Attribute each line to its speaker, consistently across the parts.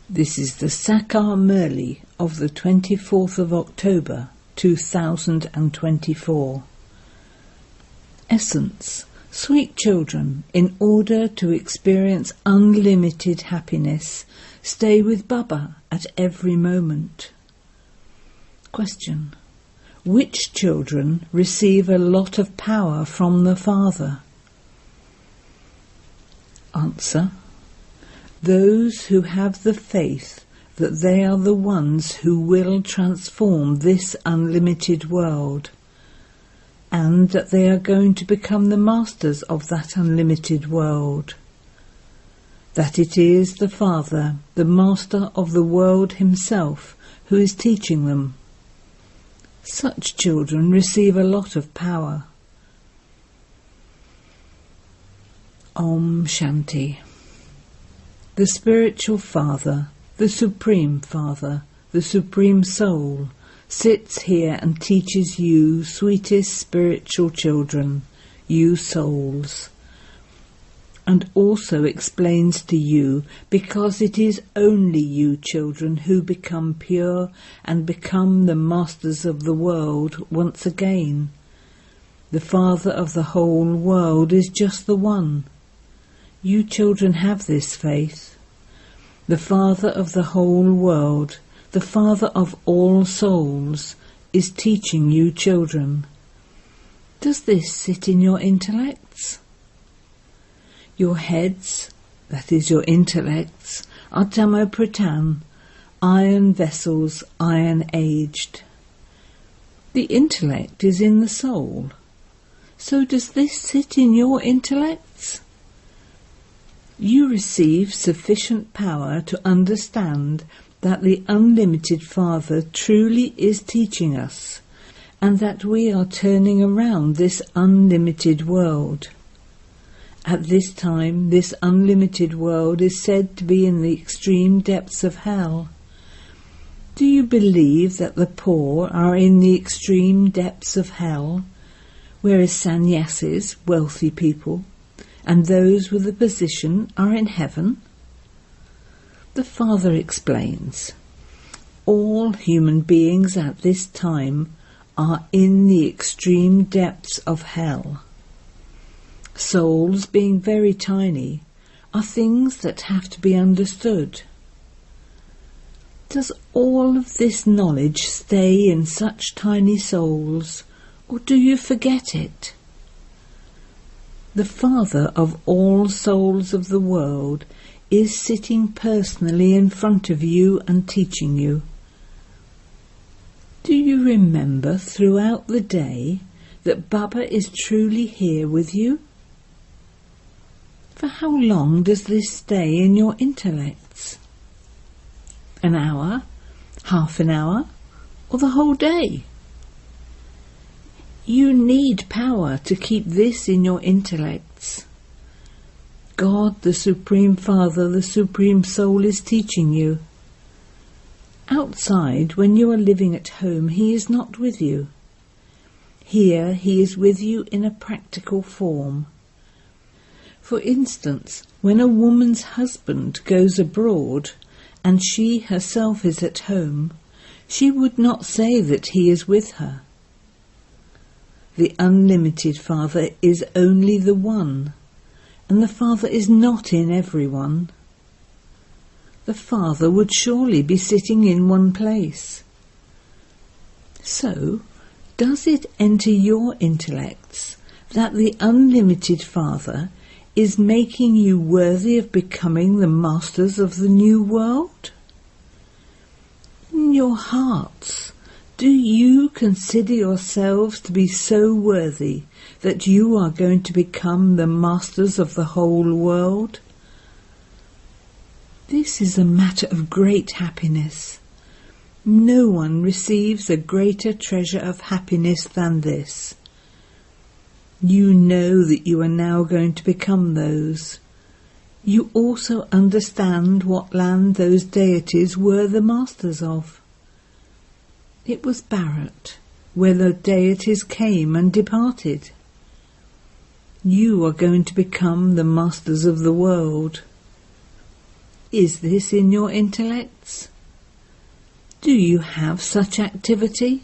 Speaker 1: This is the Sakar Murli of the 24th of October 2024. Essence. Sweet children, in order to experience unlimited happiness, stay with Baba at every moment. Question. Which children receive a lot of power from the Father? Answer. Those who have the faith that they are the ones who will transform this unlimited world, and that they are going to become the masters of that unlimited world. That it is the Father, the Master of the world himself, who is teaching them. Such children receive a lot of power. Om Shanti. The Spiritual Father, the Supreme Father, the Supreme Soul, sits here and teaches you, sweetest spiritual children, you souls, and also explains to you, because it is only you children who become pure and become the masters of the world once again. The Father of the whole world is just the one. You children have this faith. The Father of the whole world, the Father of all souls, is teaching you children. Does this sit in your intellects? Your heads, that is your intellects, are Tamo-Pratan, iron vessels, iron-aged. The intellect is in the soul. So does this sit in your intellects? You receive sufficient power to understand that the unlimited Father truly is teaching us, and that we are turning around this unlimited world. At this time, this unlimited world is said to be in the extreme depths of hell. Do you believe that the poor are in the extreme depths of hell, whereas sannyasis, wealthy people, and those with a position are in heaven? The Father explains, all human beings at this time are in the extreme depths of hell. Souls, being very tiny, are things that have to be understood. Does all of this knowledge stay in such tiny souls, or do you forget it? The Father of all souls of the world is sitting personally in front of you and teaching you. Do you remember throughout the day that Baba is truly here with you? For how long does this stay in your intellects? An hour, half an hour, or the whole day? You need power to keep this in your intellects. God, the Supreme Father, the Supreme Soul, is teaching you. Outside, when you are living at home, he is not with you. Here, he is with you in a practical form. For instance, when a woman's husband goes abroad and she herself is at home, she would not say that he is with her. The unlimited Father is only the one, and the Father is not in everyone. The Father would surely be sitting in one place. So, does it enter your intellects that the unlimited Father is making you worthy of becoming the masters of the new world? In your hearts, do you consider yourselves to be so worthy that you are going to become the masters of the whole world? This is a matter of great happiness. No one receives a greater treasure of happiness than this. You know that you are now going to become those. You also understand what land those deities were the masters of. It was Bharat, where the deities came and departed. You are going to become the masters of the world. Is this in your intellects? Do you have such activity?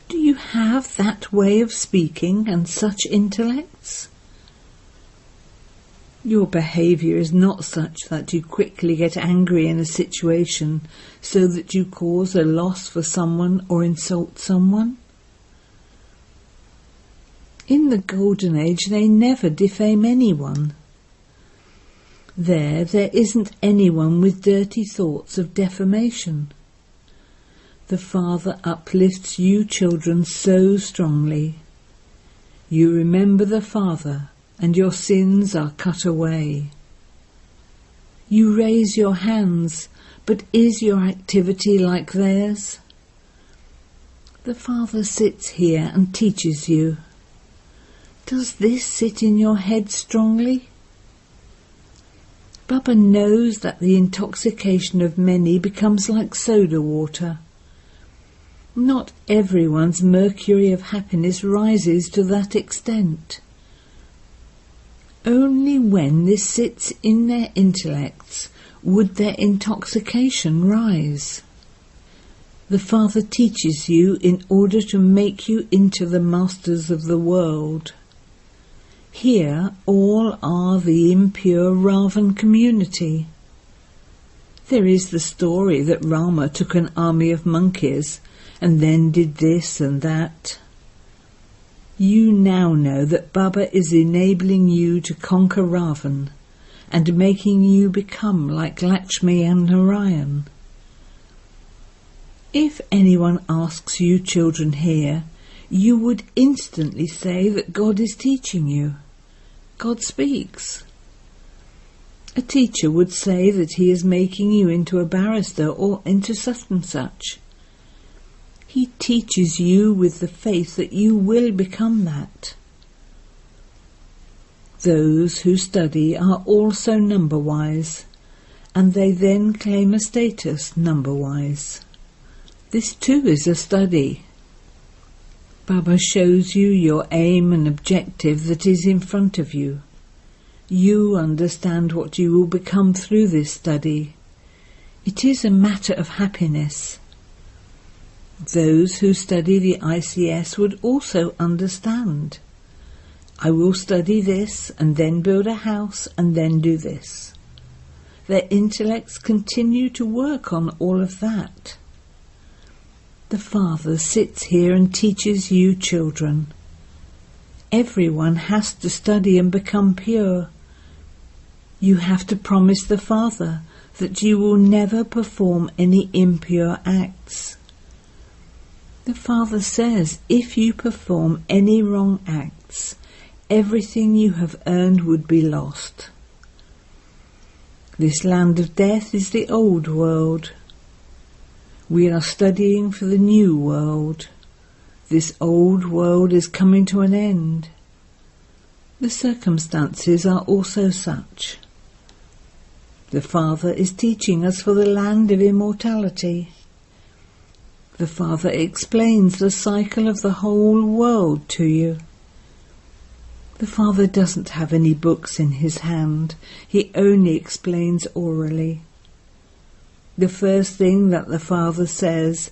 Speaker 1: Do you have that way of speaking and such intellects? Your behaviour is not such that you quickly get angry in a situation so that you cause a loss for someone or insult someone. In the Golden Age they never defame anyone. There isn't anyone with dirty thoughts of defamation. The Father uplifts you children so strongly. You remember the Father, and your sins are cut away. You raise your hands, but is your activity like theirs? The Father sits here and teaches you. Does this sit in your head strongly? Baba knows that the intoxication of many becomes like soda water. Not everyone's mercury of happiness rises to that extent. Only when this sits in their intellects would their intoxication rise. The Father teaches you in order to make you into the masters of the world. Here all are the impure Ravan community. There is the story that Rama took an army of monkeys and then did this and that. You now know that Baba is enabling you to conquer Ravan and making you become like Lakshmi and Narayan. If anyone asks you children here, you would instantly say that God is teaching you. God speaks. A teacher would say that he is making you into a barrister or into such and such. He teaches you with the faith that you will become that. Those who study are also number-wise, and they then claim a status number-wise. This too is a study. Baba shows you your aim and objective that is in front of you. You understand what you will become through this study. It is a matter of happiness. Those who study the ICS would also understand. I will study this and then build a house and then do this. Their intellects continue to work on all of that. The Father sits here and teaches you children. Everyone has to study and become pure. You have to promise the Father that you will never perform any impure acts. The Father says if you perform any wrong acts, everything you have earned would be lost. This land of death is the old world. We are studying for the new world. This old world is coming to an end. The circumstances are also such. The Father is teaching us for the land of immortality. The Father explains the cycle of the whole world to you. The Father doesn't have any books in his hand. He only explains orally. The first thing that the Father says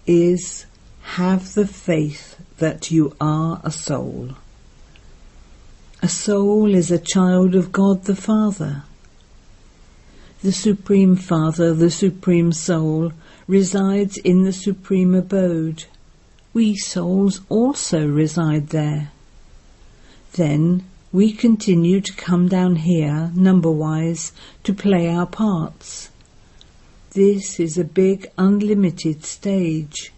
Speaker 1: is, have the faith that you are a soul. A soul is a child of God the Father. The Supreme Father, the Supreme Soul, resides in the Supreme Abode. We souls also reside there. Then we continue to come down here, number-wise, to play our parts. This is a big, unlimited stage.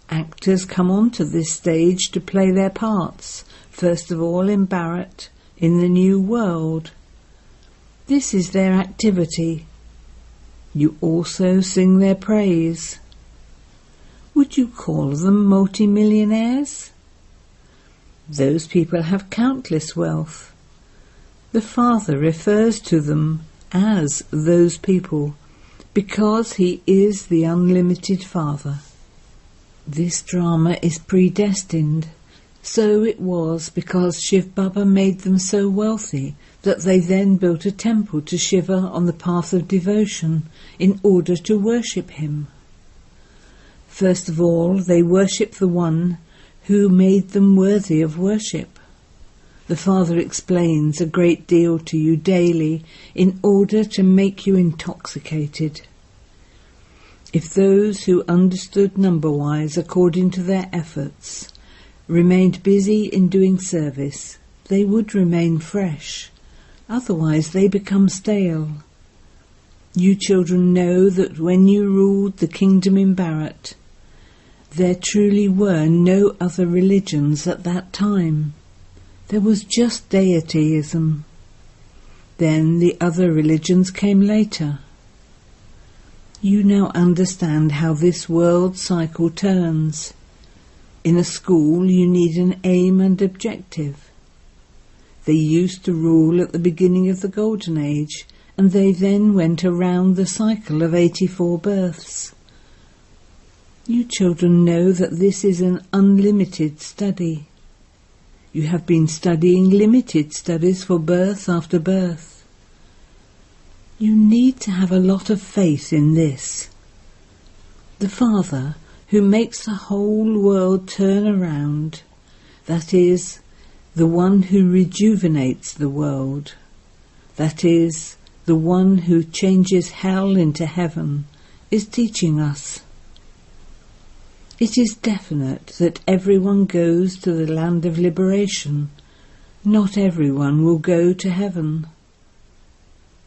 Speaker 1: Actors come onto this stage to play their parts, first of all in Bharat, in the new world. This is their activity. You also sing their praise. Would you call them multimillionaires? Those people have countless wealth. The Father refers to them as those people, because he is the unlimited Father. This drama is predestined. So it was because Shiv Baba made them so wealthy that they then built a temple to Shiva on the path of devotion in order to worship him. First of all, they worshipped the one who made them worthy of worship. The Father explains a great deal to you daily in order to make you intoxicated. If those who understood number-wise according to their efforts remained busy in doing service, they would remain fresh. Otherwise they become stale. You children know that when you ruled the kingdom in Bharat, there truly were no other religions at that time. There was just deityism. Then the other religions came later. You now understand how this world cycle turns. In a school you need an aim and objective. They used to rule at the beginning of the Golden Age, and they then went around the cycle of 84 births. You children know that this is an unlimited study. You have been studying limited studies for birth after birth. You need to have a lot of faith in this. The Father, who makes the whole world turn around, that is, the one who rejuvenates the world, that is, the one who changes hell into heaven, is teaching us. It is definite that everyone goes to the land of liberation. Not everyone will go to heaven.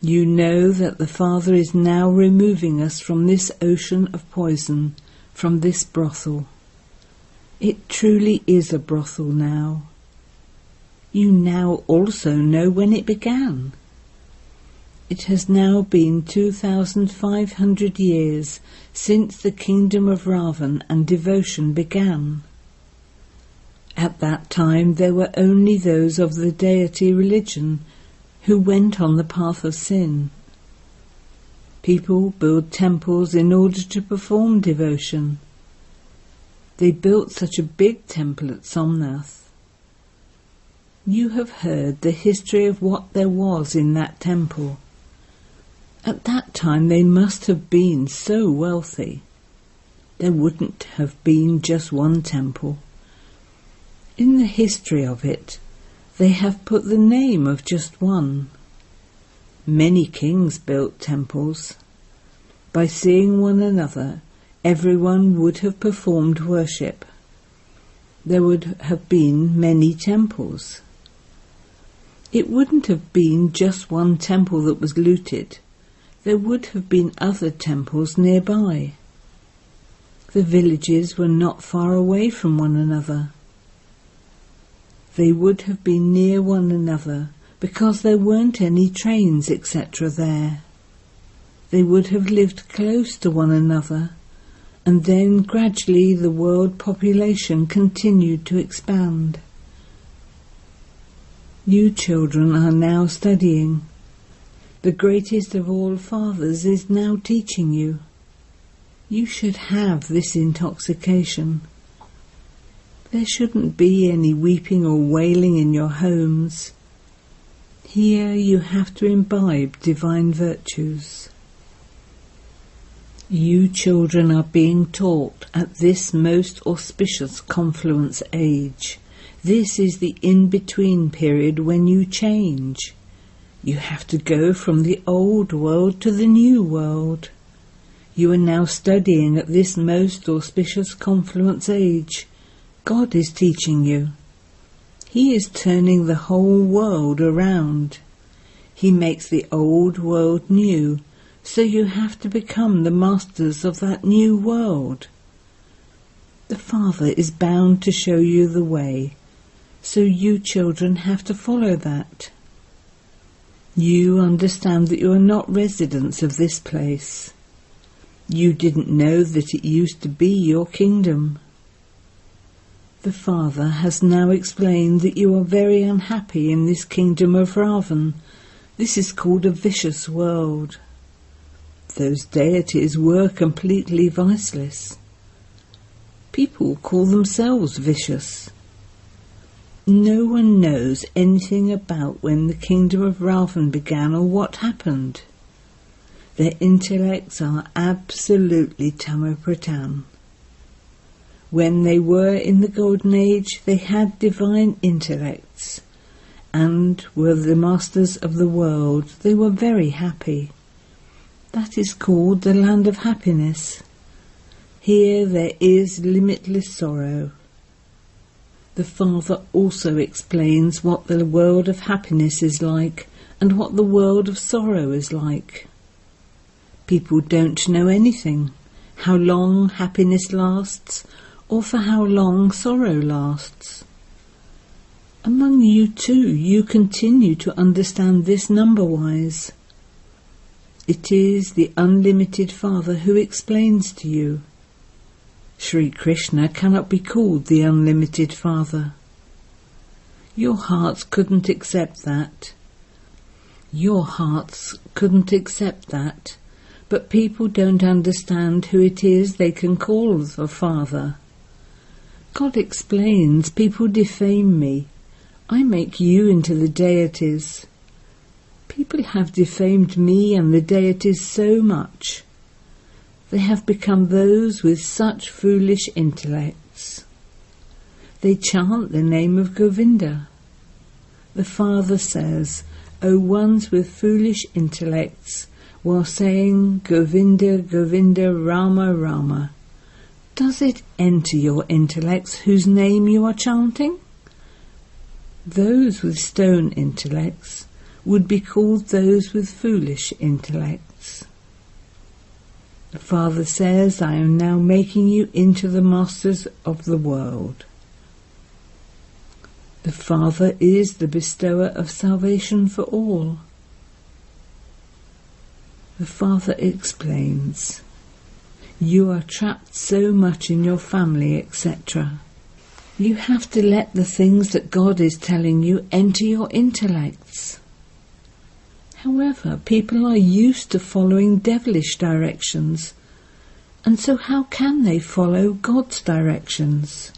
Speaker 1: You know that the Father is now removing us from this ocean of poison, from this brothel. It truly is a brothel now. You now also know when it began. It has now been 2,500 years since the kingdom of Ravan and devotion began. At that time there were only those of the deity religion who went on the path of sin. People build temples in order to perform devotion. They built such a big temple at Somnath. You have heard the history of what there was in that temple. At that time they must have been so wealthy. There wouldn't have been just one temple. In the history of it, they have put the name of just one. Many kings built temples. By seeing one another, everyone would have performed worship. There would have been many temples. It wouldn't have been just one temple that was looted. There would have been other temples nearby. The villages were not far away from one another. They would have been near one another because there weren't any trains, etc. there. They would have lived close to one another, and then gradually the world population continued to expand. You children are now studying. The greatest of all fathers is now teaching you. You should have this intoxication. There shouldn't be any weeping or wailing in your homes. Here you have to imbibe divine virtues. You children are being taught at this most auspicious confluence age. This is the in-between period when you change. You have to go from the old world to the new world. You are now studying at this most auspicious confluence age. God is teaching you. He is turning the whole world around. He makes the old world new, so you have to become the masters of that new world. The Father is bound to show you the way, so you children have to follow that. You understand that you are not residents of this place. You didn't know that it used to be your kingdom. The Father has now explained that you are very unhappy in this kingdom of Ravan. This is called a vicious world. Those deities were completely viceless. People call themselves vicious. No one knows anything about when the kingdom of Ravan began or what happened. Their intellects are absolutely tamapratan. When they were in the Golden Age, they had divine intellects and were the masters of the world. They were very happy. That is called the land of happiness. Here there is limitless sorrow. The Father also explains what the world of happiness is like and what the world of sorrow is like. People don't know anything, how long happiness lasts, or for how long sorrow lasts. Among you too, you continue to understand this number-wise. It is the unlimited Father who explains to you. Sri Krishna cannot be called the unlimited Father. Your hearts couldn't accept that. But people don't understand who it is they can call the Father. God explains, people defame me. I make you into the deities. People have defamed me and the deities so much. They have become those with such foolish intellects. They chant the name of Govinda. The Father says, O ones with foolish intellects, while saying Govinda, Govinda, Rama, Rama, does it enter your intellects whose name you are chanting? Those with stone intellects would be called those with foolish intellects. The Father says, I am now making you into the masters of the world. The Father is the bestower of salvation for all. The Father explains, you are trapped so much in your family, etc. You have to let the things that God is telling you enter your intellects. However, people are used to following devilish directions, and so how can they follow God's directions?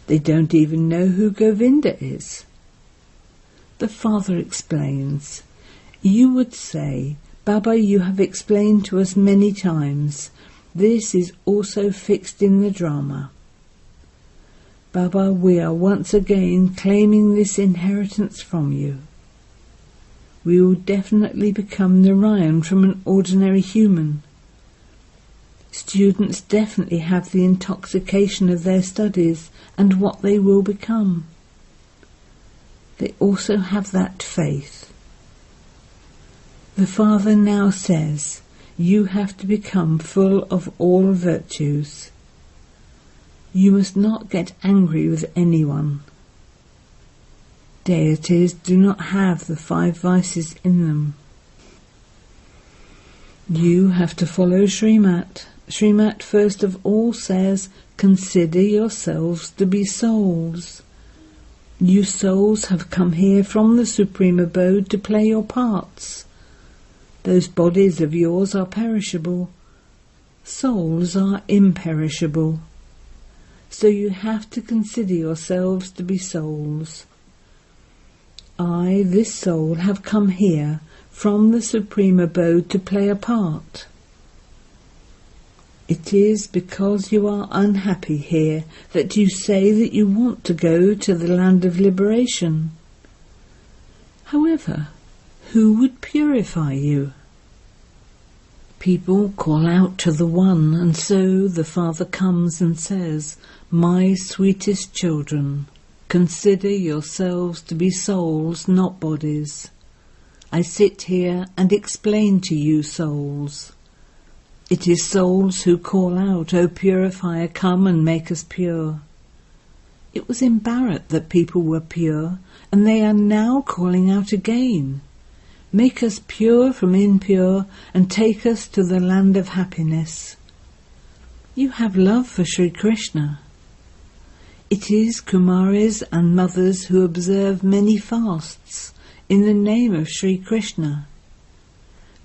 Speaker 1: They don't even know who Govinda is. The Father explains, you would say, Baba, you have explained to us many times. This is also fixed in the drama. Baba, we are once again claiming this inheritance from you. We will definitely become Narayan from an ordinary human. Students definitely have the intoxication of their studies and what they will become. They also have that faith. The Father now says, you have to become full of all virtues. You must not get angry with anyone. Deities do not have the 5 vices in them. You have to follow Srimat. Srimat first of all says, consider yourselves to be souls. You souls have come here from the Supreme Abode to play your parts. Those bodies of yours are perishable. Souls are imperishable. So you have to consider yourselves to be souls. I, this soul, have come here from the Supreme Abode to play a part. It is because you are unhappy here that you say that you want to go to the land of liberation. However, who would purify you? People call out to the One, and so the Father comes and says, my sweetest children, consider yourselves to be souls, not bodies. I sit here and explain to you souls. It is souls who call out, O purifier, come and make us pure. It was in Bharat that people were pure, and they are now calling out again. Make us pure from impure and take us to the land of happiness. You have love for Sri Krishna. It is Kumaris and mothers who observe many fasts in the name of Sri Krishna.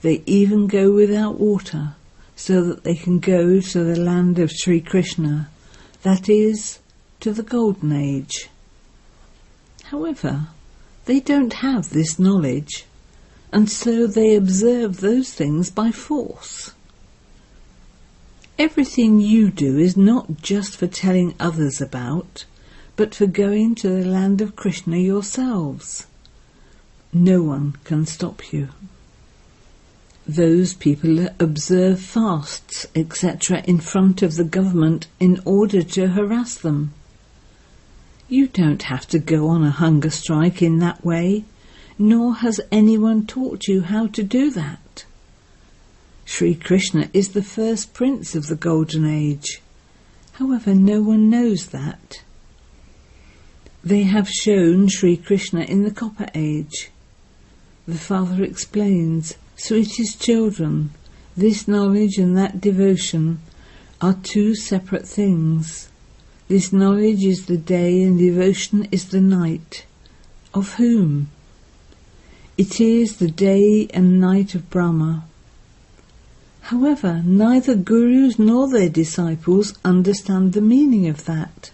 Speaker 1: They even go without water so that they can go to the land of Sri Krishna, that is, to the Golden Age. However, they don't have this knowledge, and so they observe those things by force. Everything you do is not just for telling others about, but for going to the land of Krishna yourselves. No one can stop you. Those people observe fasts, etc. in front of the government in order to harass them. You don't have to go on a hunger strike in that way, nor has anyone taught you how to do that. Sri Krishna is the first prince of the Golden Age. However, no one knows that. They have shown Sri Krishna in the Copper Age. The Father explains, "Sweetest children, this knowledge and that devotion are two separate things. This knowledge is the day and devotion is the night." Of whom? It is the day and night of Brahma. However, neither gurus nor their disciples understand the meaning of that.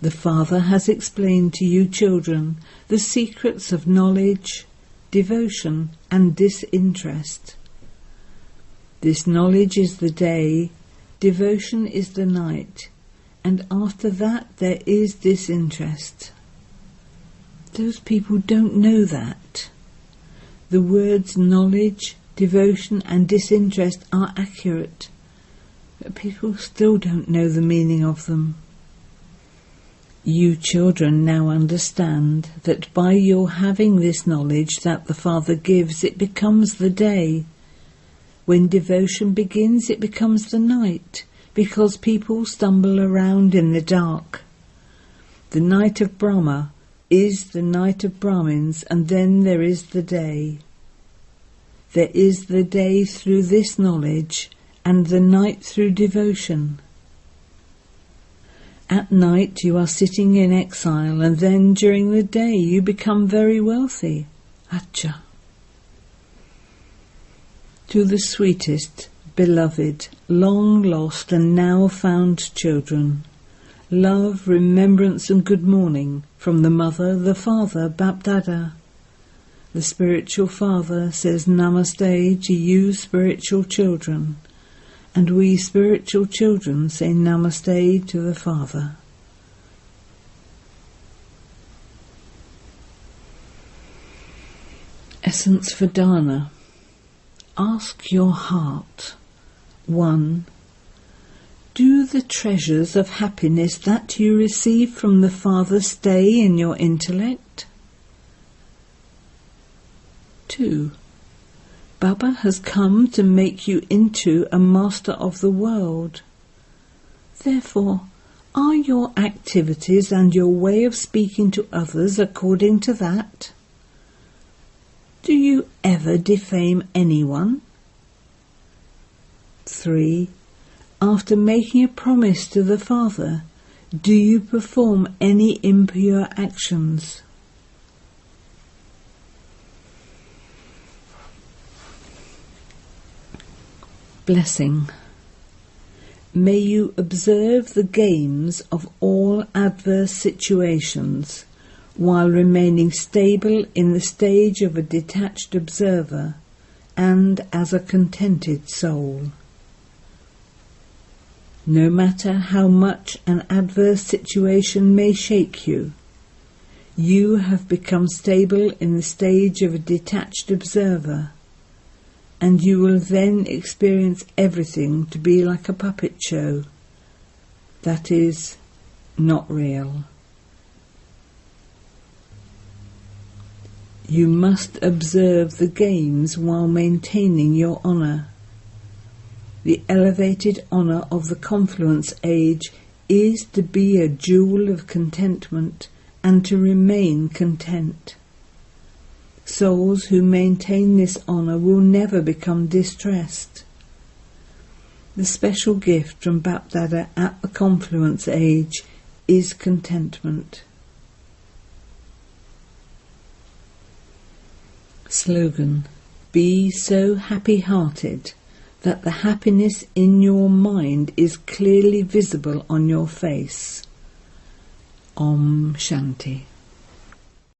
Speaker 1: The Father has explained to you children the secrets of knowledge, devotion and disinterest. This knowledge is the day, devotion is the night, and after that there is disinterest. Those people don't know that. The words knowledge, devotion and disinterest are accurate, but people still don't know the meaning of them. You children now understand that by your having this knowledge that the Father gives, it becomes the day. When devotion begins, it becomes the night, because people stumble around in the dark. The night of Brahma is the night of Brahmins, and then there is the day. There is the day through this knowledge, and the night through devotion. At night you are sitting in exile, and then during the day you become very wealthy. Acha. To the sweetest, beloved, long lost and now found children, love, remembrance and good morning from the Mother, the Father, Bapdada. The spiritual Father says Namaste to you spiritual children, and we spiritual children say Namaste to the Father. Essence for Dana. Ask your heart. 1. Do the treasures of happiness that you receive from the Father stay in your intellect? 2. Baba has come to make you into a master of the world. Therefore, are your activities and your way of speaking to others according to that? Do you ever defame anyone? 3. After making a promise to the Father, do you perform any impure actions? Blessing. May you observe the games of all adverse situations while remaining stable in the stage of a detached observer and as a contented soul. No matter how much an adverse situation may shake you, you have become stable in the stage of a detached observer, and you will then experience everything to be like a puppet show, that is, not real. You must observe the games while maintaining your honour. The elevated honour of the confluence age is to be a jewel of contentment and to remain content. Souls who maintain this honour will never become distressed. The special gift from Bapdada at the confluence age is contentment. Slogan. Be so happy-hearted that the happiness in your mind is clearly visible on your face. Om Shanti.